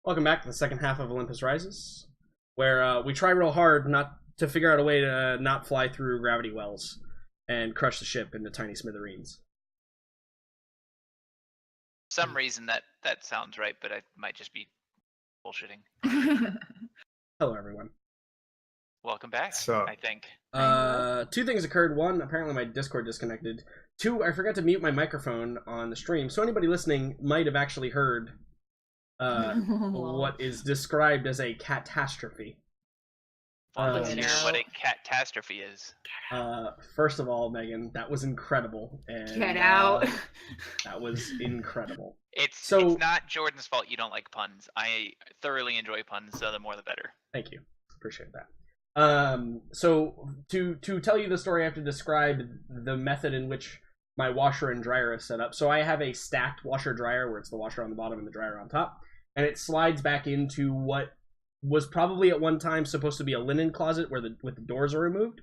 Welcome back to the second half of Olympus Rises, where we try real hard not to figure out a way to not fly through gravity wells and crush the ship into tiny smithereens. For some reason that sounds right, but I might just be bullshitting. Hello, everyone. Welcome back. So, I think. Two things occurred. One, apparently my Discord disconnected. Two, I forgot to mute my microphone on the stream, so anybody listening might have actually heard what is described as a catastrophe. Let's hear what a catastrophe is. First of all, Megan, that was incredible. And, Get out. That was incredible. It's So- not Jordan's fault you don't like puns. I thoroughly enjoy puns, so the more the better. Thank you. Appreciate that. So to tell you the story, I have to describe the method in which my washer and dryer is set up. So I have a stacked washer dryer where it's the washer on the bottom and the dryer on top, and it slides back into what was probably at one time supposed to be a linen closet where the doors are removed.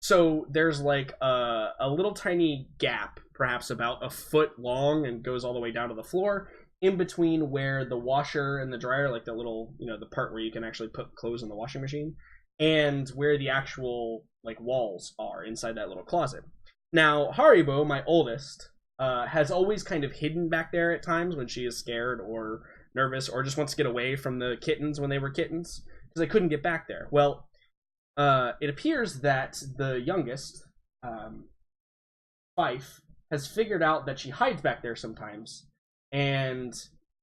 So there's like a little tiny gap, perhaps about a foot long, and goes all the way down to the floor, in between where the washer and the dryer, like the little, the part where you can actually put clothes in the washing machine, and where the actual like walls are inside that little closet. Now, Haribo, my oldest, has always kind of hidden back there at times when she is scared or nervous or just wants to get away from the kittens when they were kittens, because I couldn't get back there. Well, it appears that the youngest, Fife, has figured out that she hides back there sometimes, and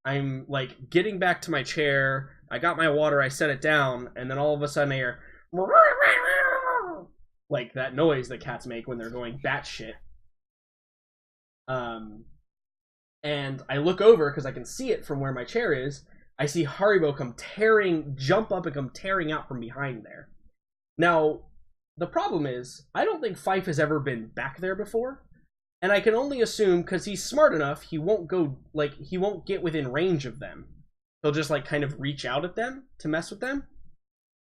I'm like getting back to my chair. I got my water, I set it down, and then all of a sudden I hear like that noise that cats make when they're going batshit. And I look over because I can see it from where my chair is. I see Haribo jump up and come tearing out from behind there. Now, the problem is, I don't think Fife has ever been back there before. And I can only assume, because he's smart enough, he won't get within range of them. He'll just, kind of reach out at them to mess with them.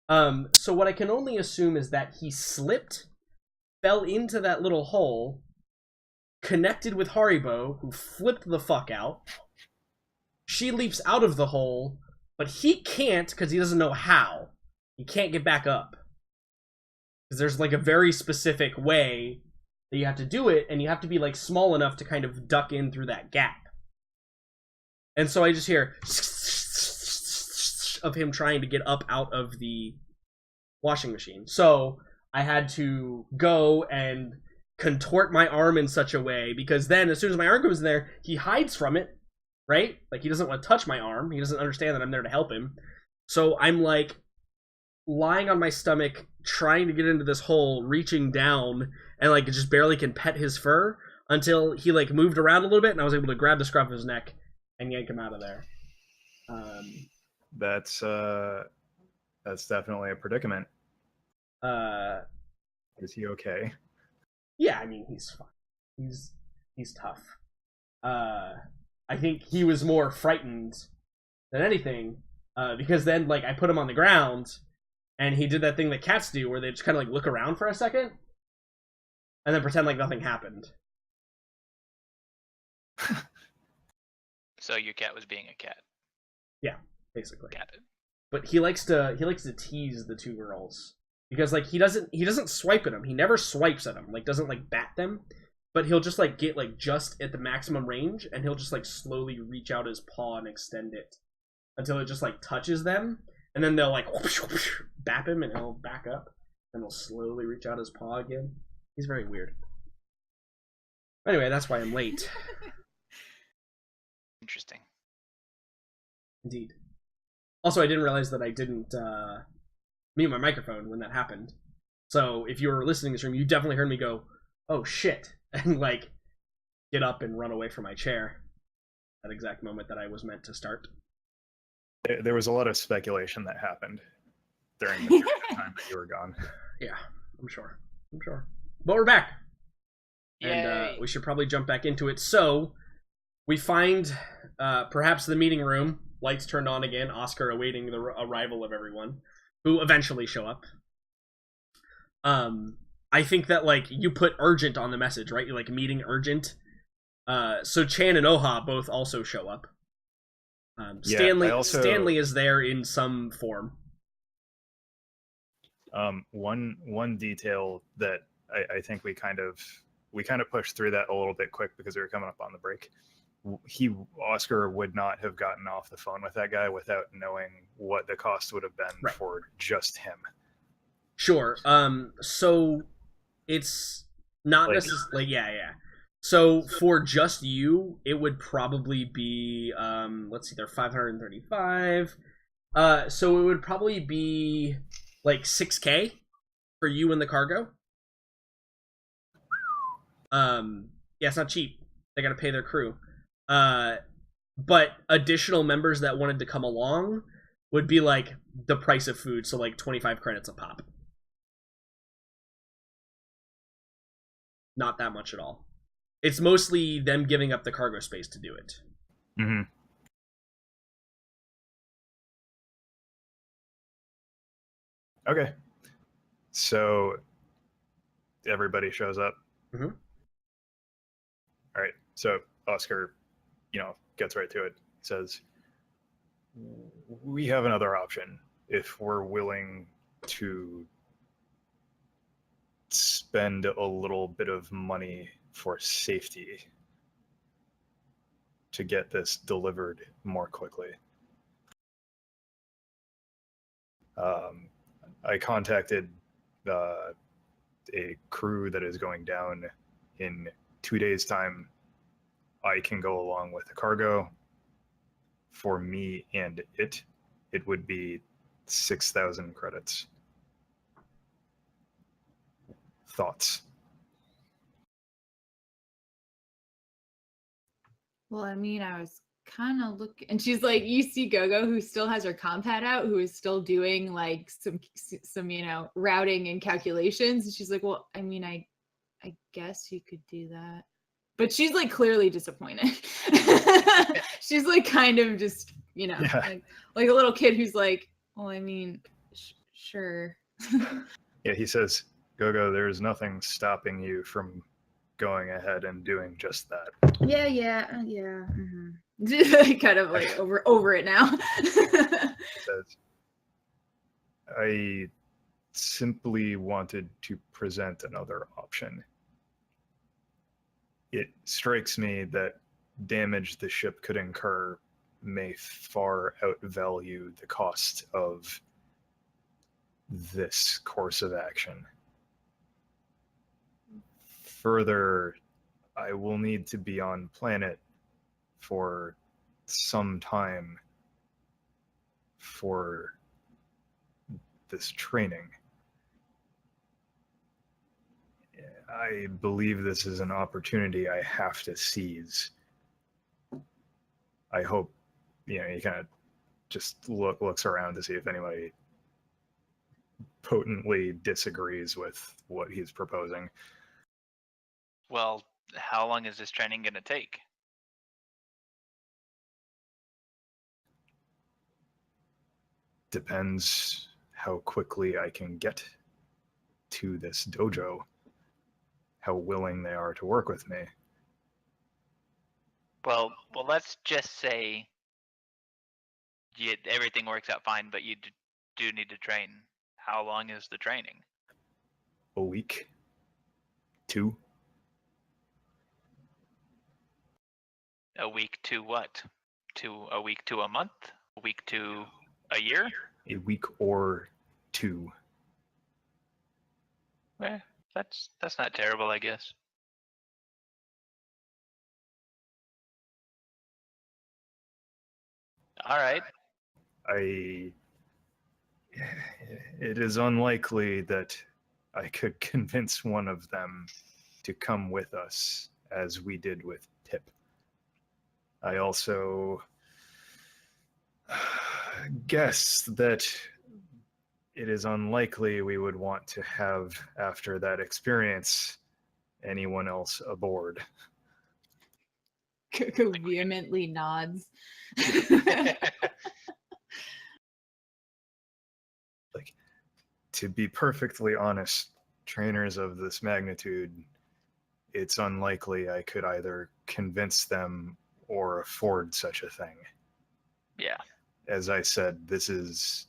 So what I can only assume is that he slipped, fell into that little hole, connected with Haribo, who flipped the fuck out. She leaps out of the hole, but he can't because he doesn't know how. He can't get back up. Because there's, a very specific way that you have to do it, and you have to be, small enough to kind of duck in through that gap. And so I just hear of him trying to get up out of the washing machine. So I had to go and contort my arm in such a way, because then as soon as my arm comes in there, he hides from it, right? He doesn't want to touch my arm. He doesn't understand that I'm there to help him. So I'm lying on my stomach, trying to get into this hole, reaching down, and just barely can pet his fur until he moved around a little bit, and I was able to grab the scruff of his neck and yank him out of there. that's definitely a predicament. Is he okay? Yeah, I mean, he's fine. He's tough. I think he was more frightened than anything, because then I put him on the ground, and he did that thing that cats do, where they just kind of look around for a second, and then pretend like nothing happened. So your cat was being a cat. Yeah, basically. Got it. But he likes to tease the two girls, because he doesn't swipe at them. He never swipes at them. Doesn't bat them, but he'll just get just at the maximum range, and he'll just slowly reach out his paw and extend it until it just touches them, and then they'll whoosh, whoosh, bap him, and he'll back up, and he'll slowly reach out his paw again. He's very weird. Anyway, that's why I'm late. Interesting. Indeed. Also, I didn't realize that I didn't mute my microphone when that happened. So if you were listening to this room, you definitely heard me go, "Oh shit," and get up and run away from my chair. That exact moment that I was meant to start. There was a lot of speculation that happened during the time that you were gone. Yeah, I'm sure. But we're back. Yay. And we should probably jump back into it. So we find perhaps the meeting room, lights turned on again, Oscar awaiting the arrival of everyone, who eventually show up. I think that you put urgent on the message, right? You're meeting urgent. So Chan and Oha both also show up. Stanley is there in some form. One detail that I think we kind of pushed through that a little bit quick because we were coming up on the break. Oscar would not have gotten off the phone with that guy without knowing what the cost would have been for just him. Sure. So it's not necessarily. Yeah. So for just you, it would probably be let's see, they're 535. So it would probably be like 6K for you and the cargo. Yeah, it's not cheap. They got to pay their crew. But additional members that wanted to come along would be like the price of food, so like 25 credits a pop. Not that much at all. It's mostly them giving up the cargo space to do it. Mm-hmm. Okay. So everybody shows up. Mm-hmm. All right. So Oscar, gets right to it. Says, we have another option if we're willing to spend a little bit of money for safety to get this delivered more quickly. I contacted a crew that is going down in 2 days' time. I can go along with the cargo. For me and it would be 6,000 credits. Thoughts? Well, I mean, I was kind of looking, and she's like, you see Gogo, who still has her comp pad out, who is still doing like some routing and calculations. And she's like, well, I mean, I guess you could do that. But she's like clearly disappointed. She's like kind of just, like a little kid who's like, well, I mean, sure. Yeah, he says, Gogo, there's nothing stopping you from going ahead and doing just that. Yeah. Mm-hmm. Kind of like over it now. Says, I simply wanted to present another option. It strikes me that damage the ship could incur may far outvalue the cost of this course of action. Further, I will need to be on planet for some time for this training. I believe this is an opportunity I have to seize. I hope, he kind of just looks around to see if anybody potently disagrees with what he's proposing. Well, how long is this training going to take? Depends how quickly I can get to this dojo, how willing they are to work with me. Well, let's just say everything works out fine, but you do need to train. How long is the training? A week? 2? A week to what? A week to a month? A week to a year? A week or 2. That's not terrible, I guess. All right. It is unlikely that I could convince one of them to come with us as we did with Tip. I also guess that it is unlikely we would want to have, after that experience, anyone else aboard. Coco vehemently nods. Like, to be perfectly honest, trainers of this magnitude, it's unlikely I could either convince them or afford such a thing. Yeah. As I said, this is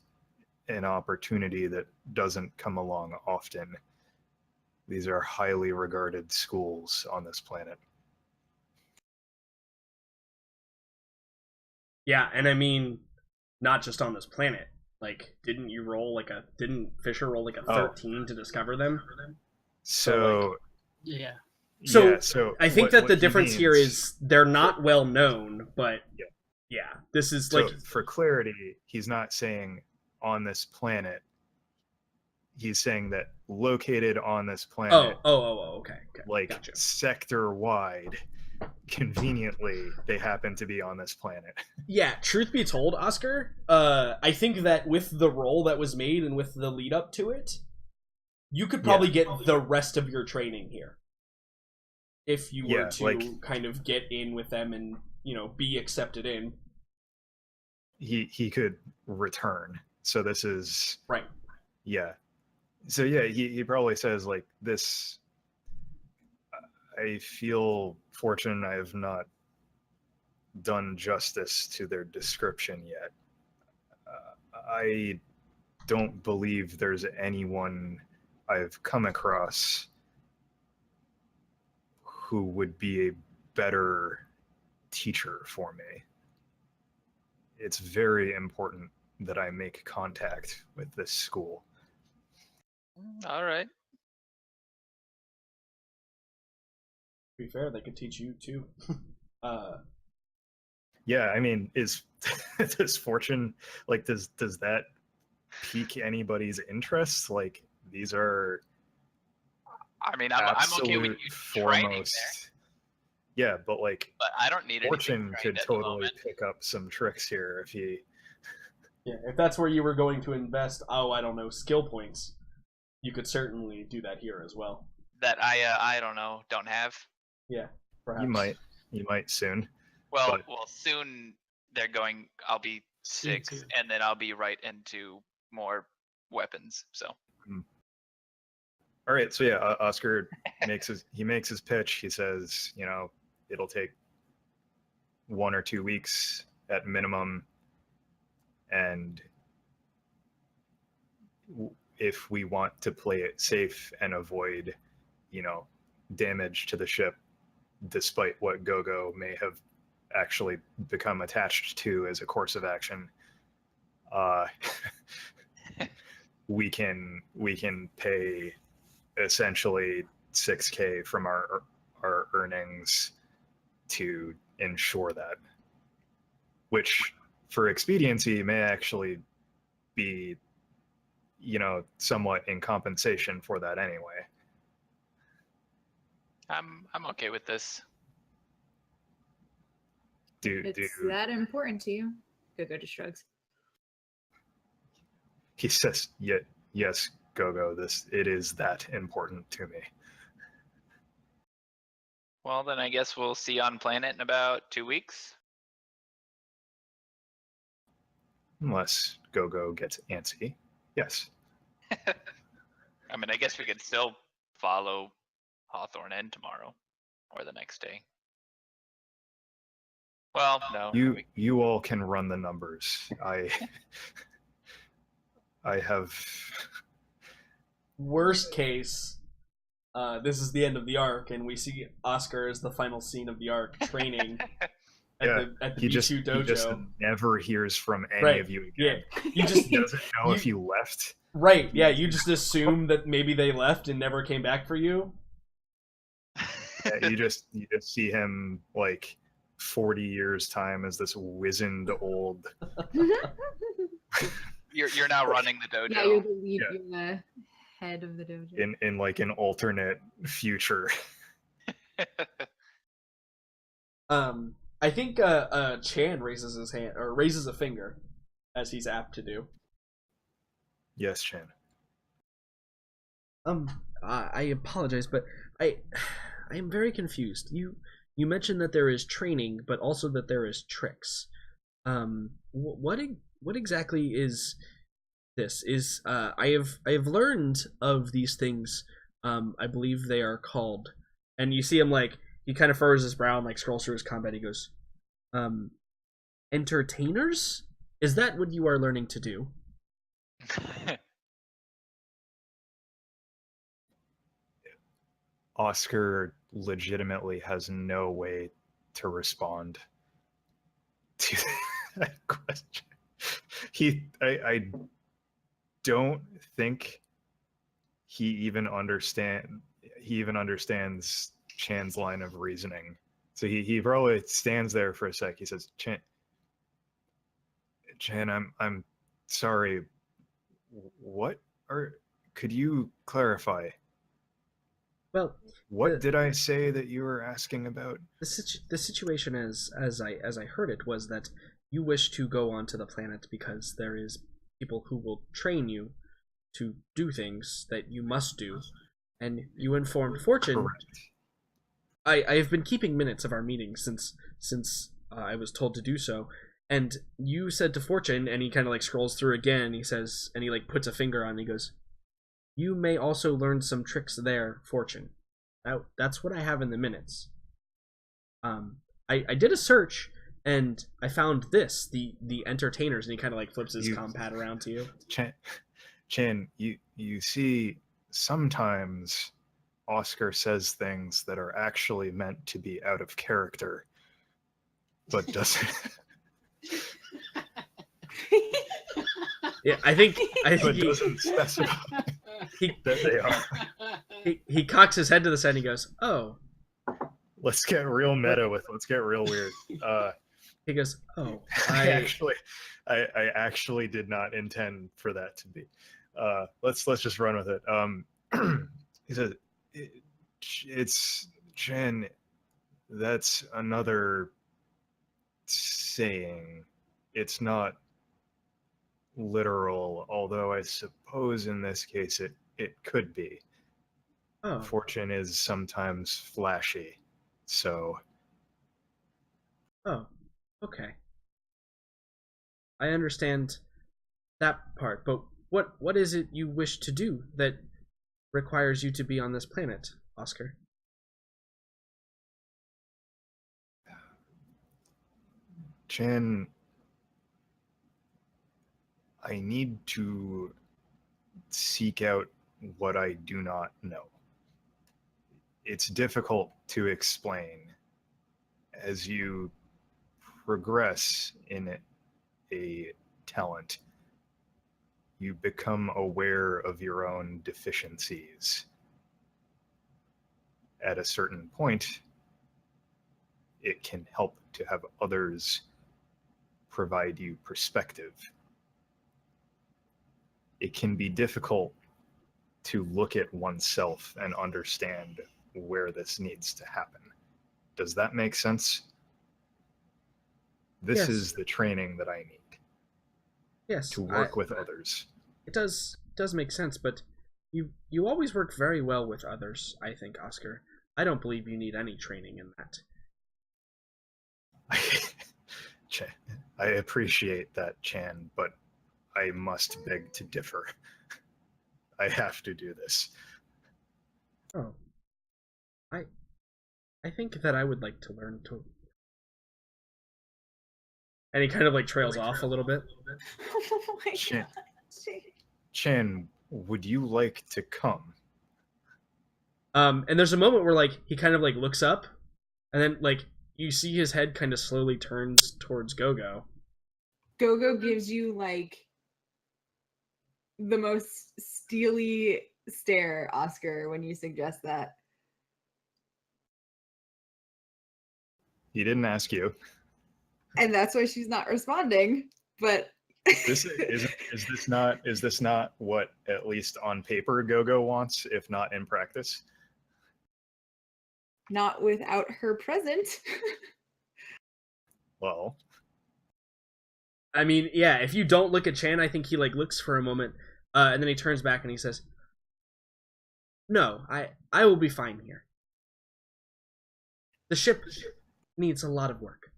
an opportunity that doesn't come along often. These are highly regarded schools on this planet. Yeah, and I mean, not just on this planet. Like, didn't Fisher roll like a 13 to discover them? So, Yeah. so I think that the he difference here means- is they're not well known, but Yeah. yeah, this is So like for clarity, he's not saying on this planet. He's saying that located on this planet, okay, like gotcha. sector wide, conveniently they happen to be on this planet. Yeah, truth be told, Oscar, I think that with the roll that was made and with the lead up to it, you could probably get the rest of your training here. If you were to kind of get in with them and, be accepted in. He could return. So this is right. Yeah. So yeah, he probably says like this. I feel fortunate I have not done justice to their description yet. I don't believe there's anyone I've come across who would be a better teacher for me. It's very important that I make contact with this school. All right. To be fair, they could teach you too. Yeah, I mean, is does fortune does that pique anybody's interest? Like, these are I mean, I'm okay with you training there. Yeah, but I don't need fortune could totally pick up some tricks here if he. Yeah, if that's where you were going to invest, I don't know, skill points, you could certainly do that here as well. That I don't know, don't have. Yeah, perhaps. You might soon. Well, soon I'll be 6, and then I'll be right into more weapons. So. All right, so yeah, Oscar makes his pitch. He says, it'll take 1 or 2 weeks at minimum, and if we want to play it safe and avoid, damage to the ship, despite what Gogo may have actually become attached to as a course of action, we can pay essentially $6,000 from our earnings to ensure that, which for expediency may actually be, somewhat in compensation for that anyway. I'm okay with this. It's that important to you? Gogo just shrugs. He says, yes, Gogo, it is that important to me. Well, then I guess we'll see on planet in about 2 weeks. Unless Gogo gets antsy. Yes. I mean, I guess we could still follow Hawthorne in tomorrow or the next day. Well, no. You all can run the numbers. I have. Worst case, this is the end of the arc, and we see Oscar as the final scene of the arc training at the B2 dojo. He just never hears from any of you again. Yeah, he doesn't know if you left. Right. Yeah, you just assume that maybe they left and never came back for you. Yeah, you just see him 40 years time as this wizened old. You're now running the dojo. Yeah, you're the lead. Yeah. You're the head of the dojo. In an alternate future. I think Chan raises his hand or raises a finger, as he's apt to do. Yes, Chan. I apologize, but I am very confused. You mentioned that there is training, but also that there is tricks. What exactly is this? I have learned of these things. I believe they are called. And you see him he kind of furrows his brow and scrolls through his combat. He goes, entertainers? Is that what you are learning to do? Oscar legitimately has no way to respond to that question. I don't think he even understands Chan's line of reasoning. So he probably stands there for a sec. He says, Chan, I'm sorry. What could you clarify? Well, What did I say that you were asking about? the situation as I heard it was that you wish to go onto the planet because there is people who will train you to do things that you must do, and you informed Fortune. Correct. I have been keeping minutes of our meetings since I was told to do so, and you said to Fortune, and he kind of like scrolls through again, and he says, and he like puts a finger on, and he goes, "You may also learn some tricks there, Fortune." That's what I have in the minutes. I did a search, and I found this, the entertainers, and he kind of like flips his compad around to you. Chan, you see, sometimes Oscar says things that are actually meant to be out of character, but doesn't. Yeah, I think But doesn't specify that they are. He cocks his head to the side and he goes, "Oh." Let's get real meta with. Let's get real weird. He goes, "Oh, I actually did not intend for that to be. Let's just run with it. He says, "It's Jen. That's another saying. It's not literal, although I suppose in this case it could be. oh, Fortune is sometimes flashy, so." oh, okay. I understand that part, but what is it you wish to do that requires you to be on this planet, Oscar?" Chan, I need to seek out what I do not know. It's difficult to explain. As you progress in a talent, you become aware of your own deficiencies. At a certain point, it can help to have others provide you perspective. It can be difficult to look at oneself and understand where this needs to happen. Does that make sense? This Yes. is the training that I need Yes, to work with others. It does make sense, but you always work very well with others, I think, Oscar. I don't believe you need any training in that. I appreciate that, Chan, but I must beg to differ. I have to do this. Oh. I think that I would like to learn to. And he kind of like trails off a little bit. Oh my Chan, god. Chan, would you like to come? And there's a moment where like he kind of like looks up, and then like you see his head kind of slowly turns towards Gogo. Gogo gives you like the most steely stare, Oscar, when you suggest that. He didn't ask you. And that's why she's not responding. But Is this not what, at least on paper, Gogo wants, if not in practice? not without her present. Well, I mean, yeah, if you don't look at Chan, I think he like looks for a moment, and then he turns back and he says, "No, I will be fine here. The ship needs a lot of work."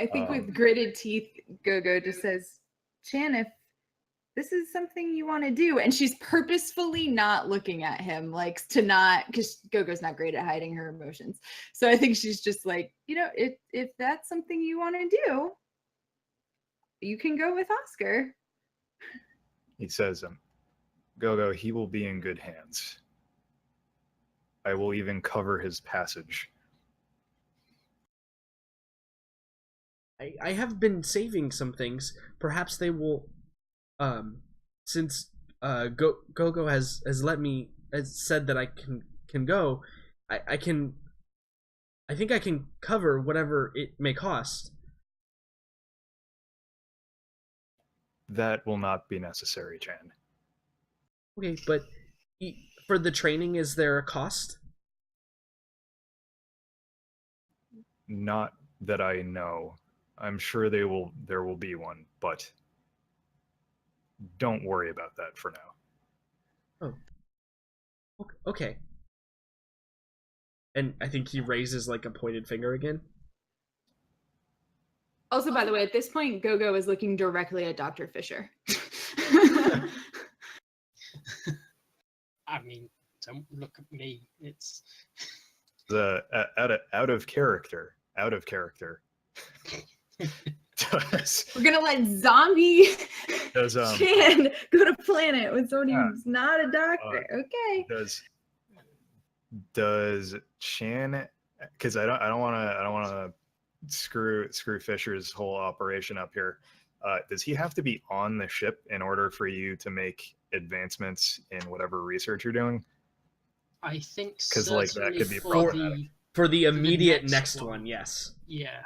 I think with gritted teeth, Gogo just says, Chan, if this is something you want to do. And she's purposefully not looking at him, like to not, because Gogo's not great at hiding her emotions. So I think she's just like, if that's something you want to do, you can go with Oscar. He says, Gogo, he will be in good hands. I will even cover his passage. I have been saving some things. Perhaps they will, since Gogo has said that I can go. I think I can cover whatever it may cost. That will not be necessary, Chan. Okay, but for the training, is there a cost? Not that I know. I'm sure there will be one, but don't worry about that for now. Oh. Okay. And I think he raises like a pointed finger again. Also, by the way, at this point, Gogo is looking directly at Dr. Fisher. I mean, don't look at me. It's The out of character. We're gonna let zombie Does Chan go to planet with somebody who's not a doctor. Okay. Does Chan? Because I don't want to screw Fisher's whole operation up here. Does he have to be on the ship in order for you to make advancements in whatever research you're doing? I think because like that could be for problematic. For the immediate next next one. one, yes. Yeah.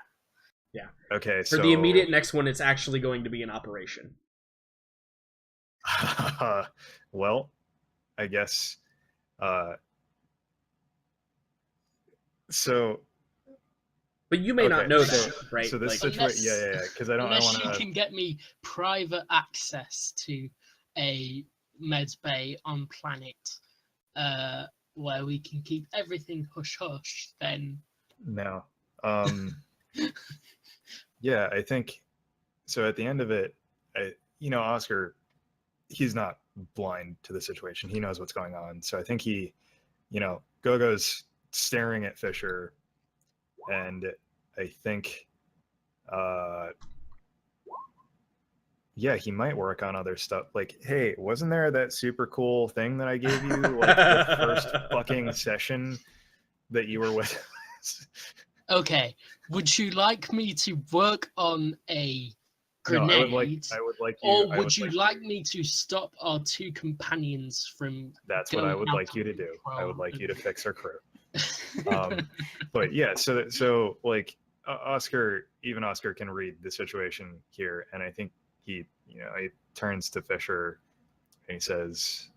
Okay, For so the immediate next one, it's actually going to be an operation. well, I guess. So. But you may not know so, that, right? So this like, situation, yeah. Because I Unless want you to. can get me private access to a med bay on planet, where we can keep everything hush hush, then. No. Yeah, I think so. At the end of it, Oscar, he's not blind to the situation. He knows what's going on. So I think he, Gogo's staring at Fisher, and I think, yeah, he might work on other stuff. Like, hey, wasn't there that super cool thing that I gave you, like the first fucking session that you were with? Okay, would you like me to work on a grenade, No, I would like you. or would you like me to stop our two companions from? That's what I would like you to do. I would like you to fix our crew. But yeah, so like Oscar can read the situation here, and I think he turns to Fisher and he says,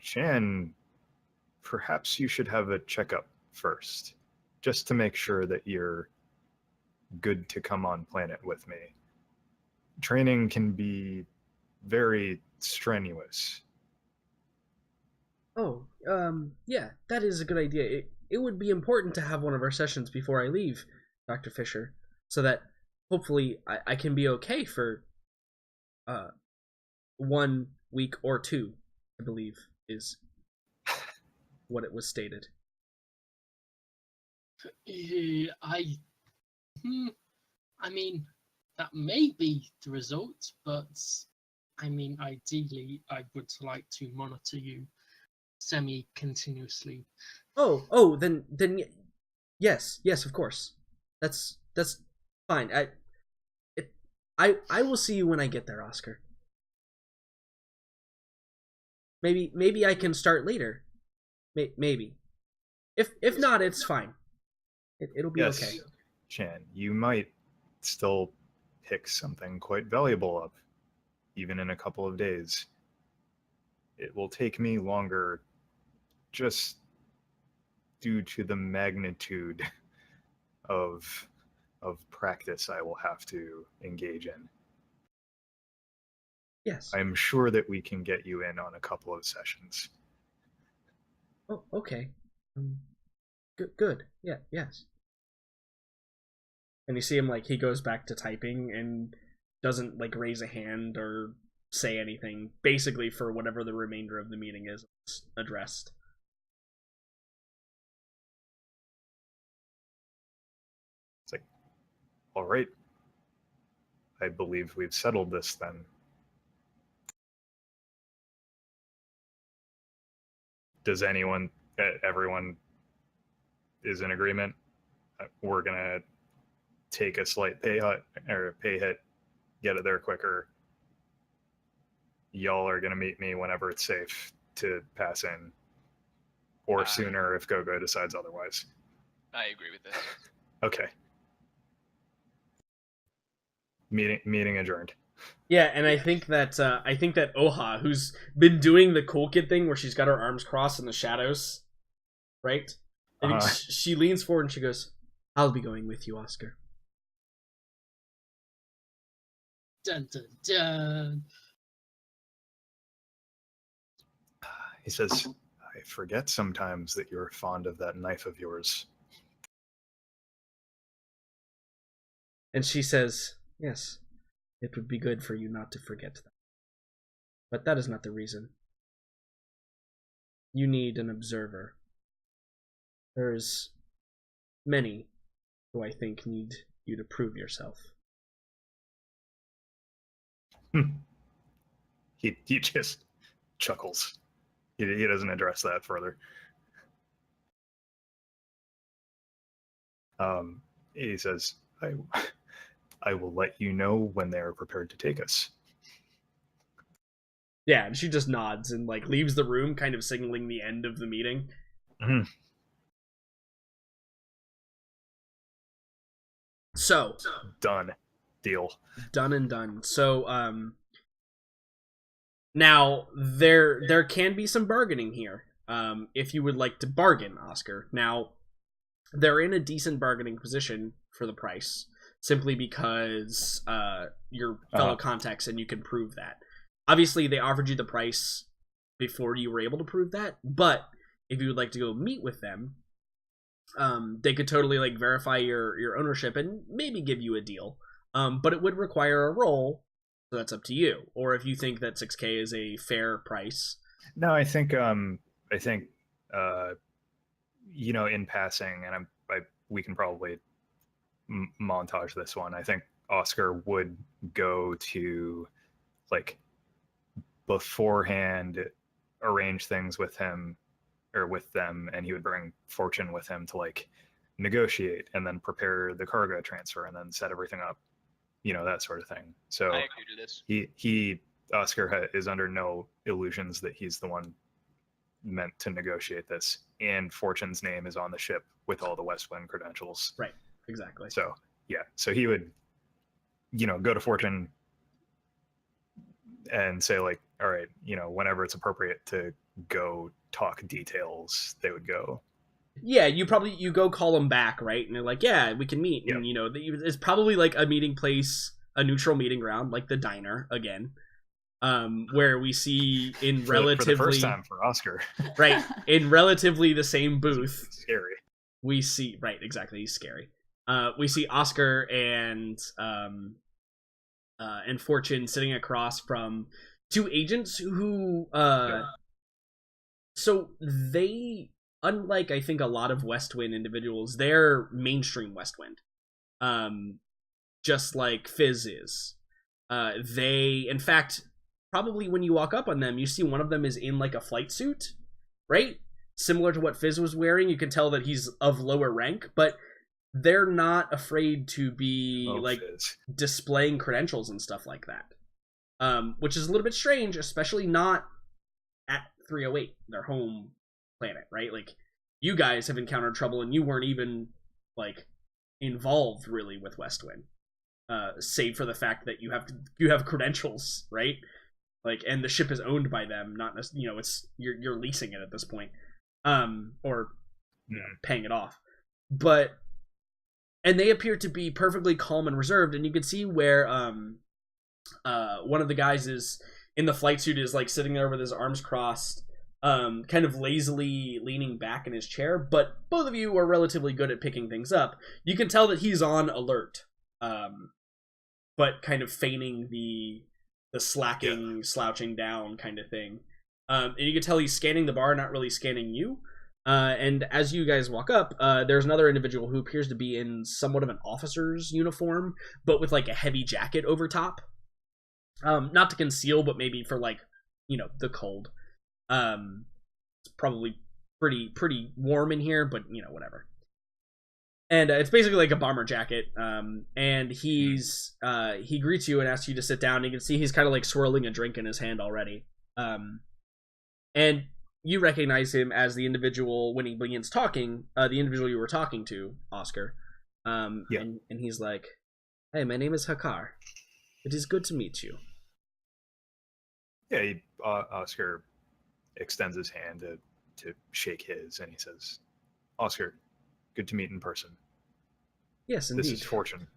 Chan, perhaps you should have a checkup first, just to make sure that you're good to come on planet with me. Training can be very strenuous. oh, yeah, that is a good idea. It would be important to have one of our sessions before I leave, Dr. Fisher, so that hopefully I can be okay for 1 week or 2, I believe, is what it was stated. I mean, that may be the result, but I mean, ideally, I would like to monitor you semi-continuously. Then yes, of course. That's fine. I will see you when I get there, Oscar. Maybe I can start later. Maybe. If not, it's fine. It'll be Yes, okay. Chan, you might still pick something quite valuable up, even in a couple of days. It will take me longer, just due to the magnitude of practice I will have to engage in. Yes. I'm sure that we can get you in on a couple of sessions. Oh, okay. Good. Yeah. Yes. And you see him like he goes back to typing and doesn't like raise a hand or say anything, basically for whatever the remainder of the meeting is addressed. It's like, all right. I believe we've settled this then. Does everyone is in agreement? We're gonna take a slight pay hit, get it there quicker. Y'all are gonna meet me whenever it's safe to pass in, or sooner if Gogo decides otherwise. I agree with this. Okay. Meeting adjourned. Yeah, and I think that Oha, who's been doing the cool kid thing where she's got her arms crossed in the shadows, right? I think she leans forward and she goes, "I'll be going with you, Oscar." Dun dun dun. He says, "I forget sometimes that you're fond of that knife of yours." And she says, "Yes, it would be good for you not to forget that. But that is not the reason. You need an observer. There's many who I think need you to prove yourself." He just chuckles. He doesn't address that further. He says, I will let you know when they are prepared to take us. Yeah, and she just nods and like leaves the room, kind of signaling the end of the meeting. Mm-hmm. So Done. Deal. Done and done. So now there can be some bargaining here. If you would like to bargain, Oscar. Now they're in a decent bargaining position for the price, simply because your fellow contacts and you can prove that. Obviously, they offered you the price before you were able to prove that, but if you would like to go meet with them, they could totally like verify your ownership and maybe give you a deal. But it would require a roll, so that's up to you. Or if you think that 6K is a fair price. No, I think in passing, and we can probably montage this one. I think Oscar would go to like beforehand arrange things with him or with them, and he would bring Fortune with him to like negotiate and then prepare the cargo transfer and then set everything up, that sort of thing. So I agree to this. Oscar is under no illusions that he's the one meant to negotiate this, and Fortune's name is on the ship with all the West Wind credentials. Right, exactly. So he would go to Fortune and say like, all right, whenever it's appropriate to go talk details, they would go. Yeah, you go call them back, right? And they're like, yeah, we can meet. Yep. And it's probably like a meeting place, a neutral meeting ground, like the diner again, where we see in relatively for the first time for Oscar, right, in relatively the same booth. It's scary. We see, right, exactly, he's scary. We see Oscar and Fortune sitting across from two agents who so they, unlike I think a lot of West Wind individuals, they're mainstream West Wind, just like Fizz is. They, in fact, probably when you walk up on them, you see one of them is in like a flight suit, right? Similar to what Fizz was wearing. You can tell that he's of lower rank, but they're not afraid to be Fizz displaying credentials and stuff like that, which is a little bit strange, especially not at 308, their home planet, right? Like, you guys have encountered trouble and you weren't even like involved really with West Wind, save for the fact that you have credentials, right? Like, and the ship is owned by them, not it's you're leasing it at this point, or paying it off. And they appear to be perfectly calm and reserved, and you can see where one of the guys is in the flight suit is like sitting there with his arms crossed, kind of lazily leaning back in his chair, but both of you are relatively good at picking things up. You can tell that he's on alert, but kind of feigning the the slacking, slouching down kind of thing. And you can tell he's scanning the bar, not really scanning you. And as you guys walk up, there's another individual who appears to be in somewhat of an officer's uniform, but with like a heavy jacket over top. Not to conceal, but maybe for like, the cold. It's probably pretty warm in here, but whatever. And it's basically like a bomber jacket. And he greets you and asks you to sit down. You can see he's kind of like swirling a drink in his hand already. And you recognize him as the individual when he begins talking, the individual you were talking to, Oscar. And he's like, "Hey, my name is Hakar. It is good to meet you." Yeah, Oscar extends his hand to shake his, and he says, "Oscar, good to meet in person." Yes, indeed. This is Fortune.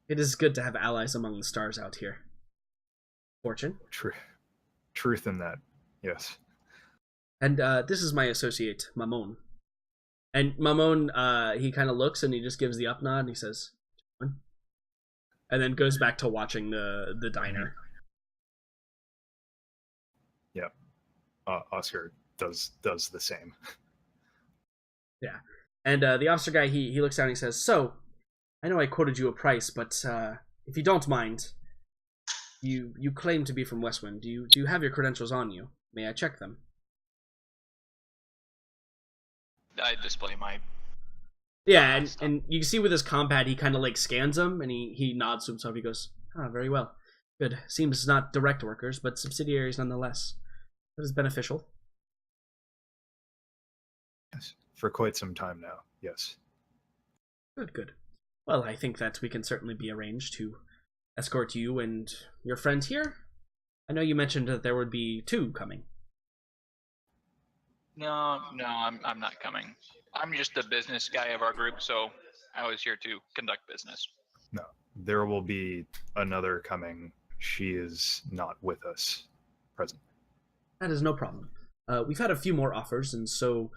It is good to have allies among the stars out here. Fortune. Truth in that, yes. And this is my associate, Mamon. And Mamon, he kind of looks and he just gives the up nod and he says, and then goes back to watching the diner. Yeah. Oscar does the same. Yeah. And the officer guy, he looks down and he says, "So, I know I quoted you a price, but if you don't mind, you claim to be from Westwind. Do you have your credentials on you? May I check them?" I display my. Yeah, and you can see with his compad, he kind of like scans them, and he nods to himself. He goes, "Very well. Good. Seems not direct workers, but subsidiaries nonetheless. That is beneficial." Yes, for quite some time now, yes. Good. Well, I think that we can certainly be arranged to escort you and your friend here. I know you mentioned that there would be 2 coming. No, I'm not coming. I'm just the business guy of our group, so I was here to conduct business. No, there will be another coming. She is not with us present. That is no problem. We've had a few more offers, and so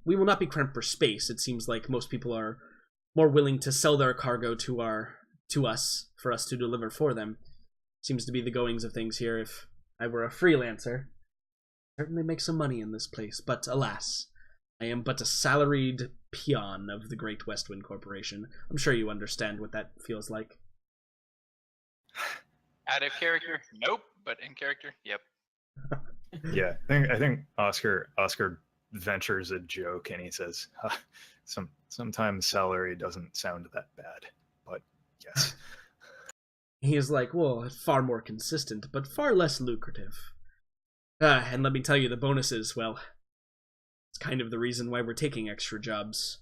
we will not be cramped for space. It seems like most people are more willing to sell their cargo to us for us to deliver for them. Seems to be the goings of things here. If I were a freelancer, I'd certainly make some money in this place, but alas, I am but a salaried peon of the Great Westwind Corporation. I'm sure you understand what that feels like. Out of character? Nope. But in character? Yep. Yeah, I think Oscar ventures a joke and he says, sometimes salary doesn't sound that bad, but yes. He is like, well, far more consistent, but far less lucrative. And let me tell you, the bonuses, well, it's kind of the reason why we're taking extra jobs.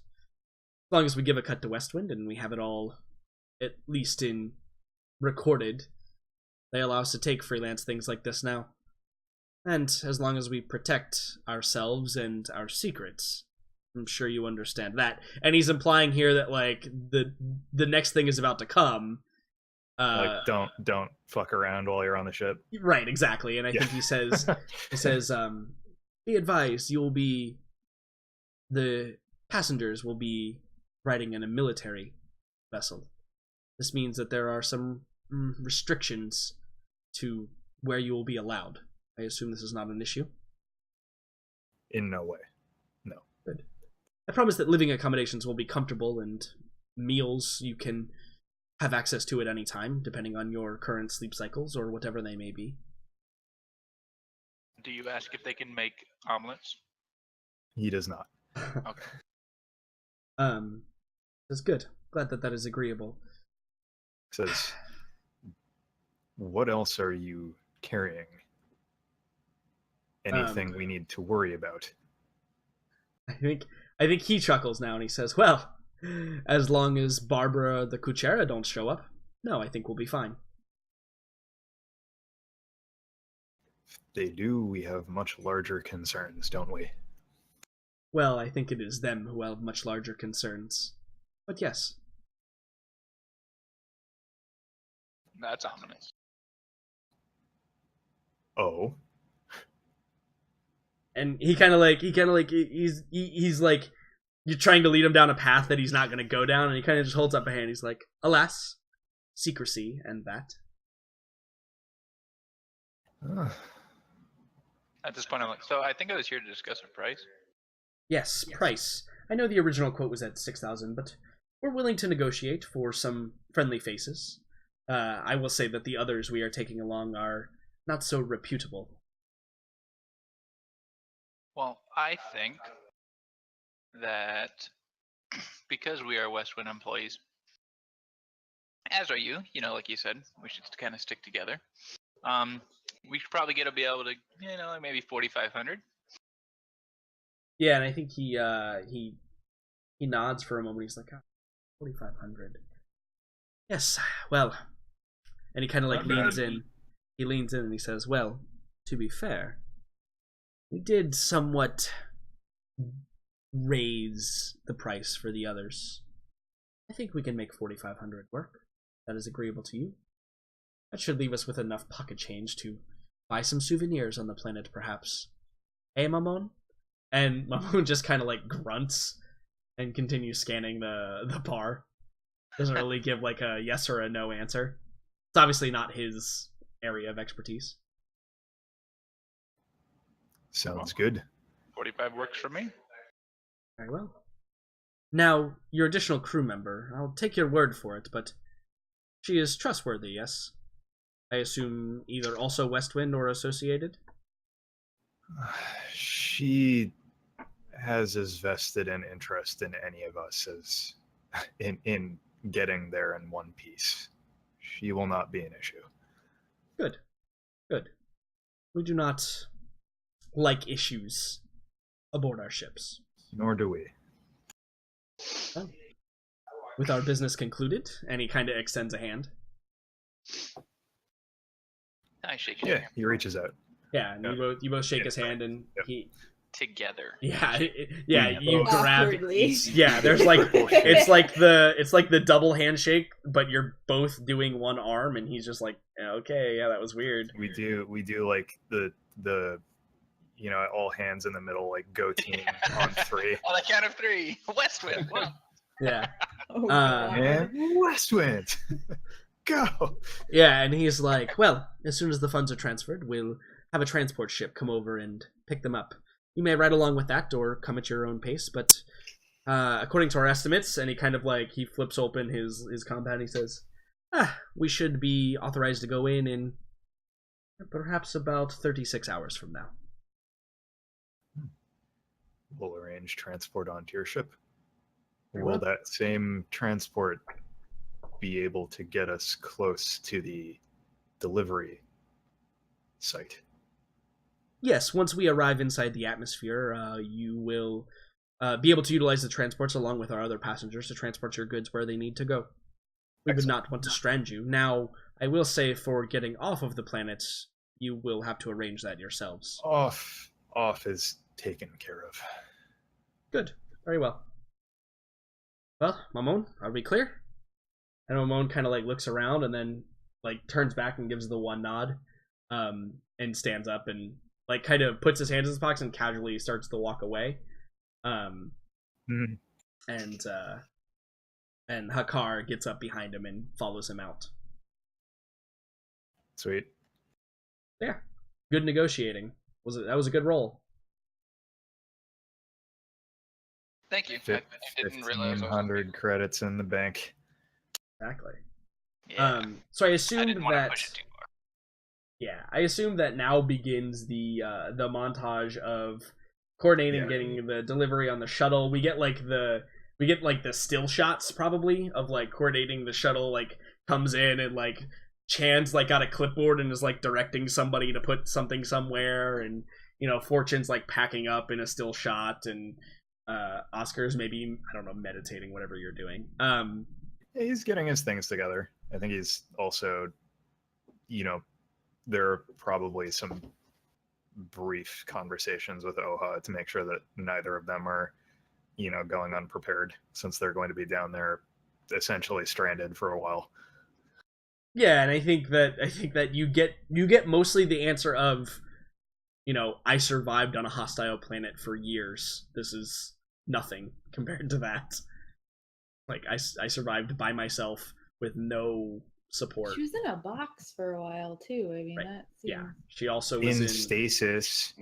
As long as we give a cut to Westwind and we have it all, at least in recorded, they allow us to take freelance things like this now. And as long as we protect ourselves and our secrets, I'm sure you understand that. And he's implying here that like the next thing is about to come. Like don't fuck around while you're on the ship. Right, exactly. And I think he says be advised, the passengers will be riding in a military vessel. This means that there are some restrictions to where you will be allowed. I assume this is not an issue? In no way. No. Good. I promise that living accommodations will be comfortable and meals you can have access to at any time, depending on your current sleep cycles or whatever they may be. Do you ask if they can make omelets? He does not. Okay. That's good. Glad that is agreeable. Says, what else are you carrying? Anything we need to worry about? I think he chuckles now and he says, well, as long as Barbara the Cuchera don't show up, no, I think we'll be fine. If they do, we have much larger concerns, don't we? Well, I think it is them who have much larger concerns. But yes. That's ominous. Oh. And he's like, you're trying to lead him down a path that he's not going to go down, and he kind of just holds up a hand. He's like, alas, secrecy and that. Uh, At this point, I'm like, so I think I was here to discuss a price. Yes, price. I know the original quote was at 6,000, but we're willing to negotiate for some friendly faces. I will say that the others we are taking along are not so reputable. Well, I think that because we are Westwind employees, as are you, like you said, we should kind of stick together. We should probably be able to, maybe 4,500. Yeah, and I think he nods for a moment. He's like, 4,500. Yes, well, and he kind of like Not bad. leans in. He leans in and he says, "Well, to be fair, we did somewhat raise the price for the others. I think we can make 4,500 work. That is agreeable to you. That should leave us with enough pocket change to buy some souvenirs on the planet, perhaps. Hey, Mamon?" And Mamon just kind of like grunts and continues scanning the bar. Doesn't really give like a yes or a no answer. It's obviously not his area of expertise. Sounds good. 45 works for me. Very well. Now, your additional crew member, I'll take your word for it, but she is trustworthy, yes? I assume either also Westwind or associated? She has as vested an interest in any of us as in getting there in one piece. She will not be an issue. Good. Good. We do not like issues aboard our ships. Nor do we. Well, with our business concluded, and he kind of extends a hand. I shake your Yeah, hand. he reaches out. Yeah, and you both shake his hand, and Yep. he Together. yeah you Oh. grab Awkwardly. yeah there's like it's like the double handshake, but you're both doing one arm, and he's just like, okay, yeah, that was weird. We do like the all hands in the middle, like go team on three. On the count of 3, Westwind. Wow. Yeah. Oh, Uh, God. And Westwind, go. Yeah, and he's like, well, as soon as the funds are transferred, we'll have a transport ship come over and pick them up. You may ride along with that or come at your own pace, but according to our estimates, and he kind of like, he flips open his compound and he says, we should be authorized to go in perhaps about 36 hours from now. We'll arrange transport onto your ship. Very Will well. that same transport be able to get us close to the delivery site? Yes, once we arrive inside the atmosphere, you will be able to utilize the transports along with our other passengers to transport your goods where they need to go. We would not want to strand you. Now, I will say for getting off of the planet, you will have to arrange that yourselves. Off is taken care of. Good. Very well. Well, Mamon, are we clear? And Mamon kind of like looks around and then like turns back and gives the one nod, and stands up and like kind of puts his hands in his pockets and casually starts to walk away. Mhm. And Hakar gets up behind him and follows him out. Sweet. Yeah, good negotiating. That was a good roll. Thank you. I didn't realize. 1,500 credits in the bank. Exactly. Yeah. So I I assumed didn't want to that. push it too far. Yeah, I assume that now begins the montage of coordinating, Yeah. getting the delivery on the shuttle. We get like the still shots probably of like coordinating the shuttle, like comes in and like Chan's like got a clipboard and is like directing somebody to put something somewhere, and Fortune's like packing up in a still shot, and Oscar's maybe, I don't know, meditating, whatever you're doing. Yeah, he's getting his things together. I think he's also, there are probably some brief conversations with Oha to make sure that neither of them are, going unprepared, since they're going to be down there essentially stranded for a while. Yeah, and I think that you get mostly the answer of, I survived on a hostile planet for years. This is nothing compared to that. Like I survived by myself with no support. She was in a box for a while too. I mean, Right. that Yeah, seems... she also was In in. stasis.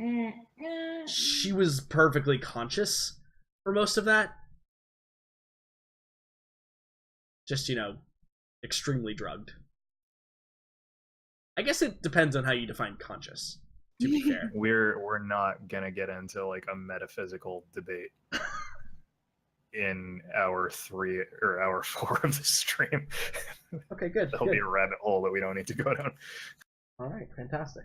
She was perfectly conscious for most of that. Just, extremely drugged. I guess it depends on how you define conscious, to be fair. We're not gonna get into like a metaphysical debate in hour 3 or hour 4 of the stream. Okay, good. That'll good. be a rabbit hole that we don't need to go down. All right, fantastic.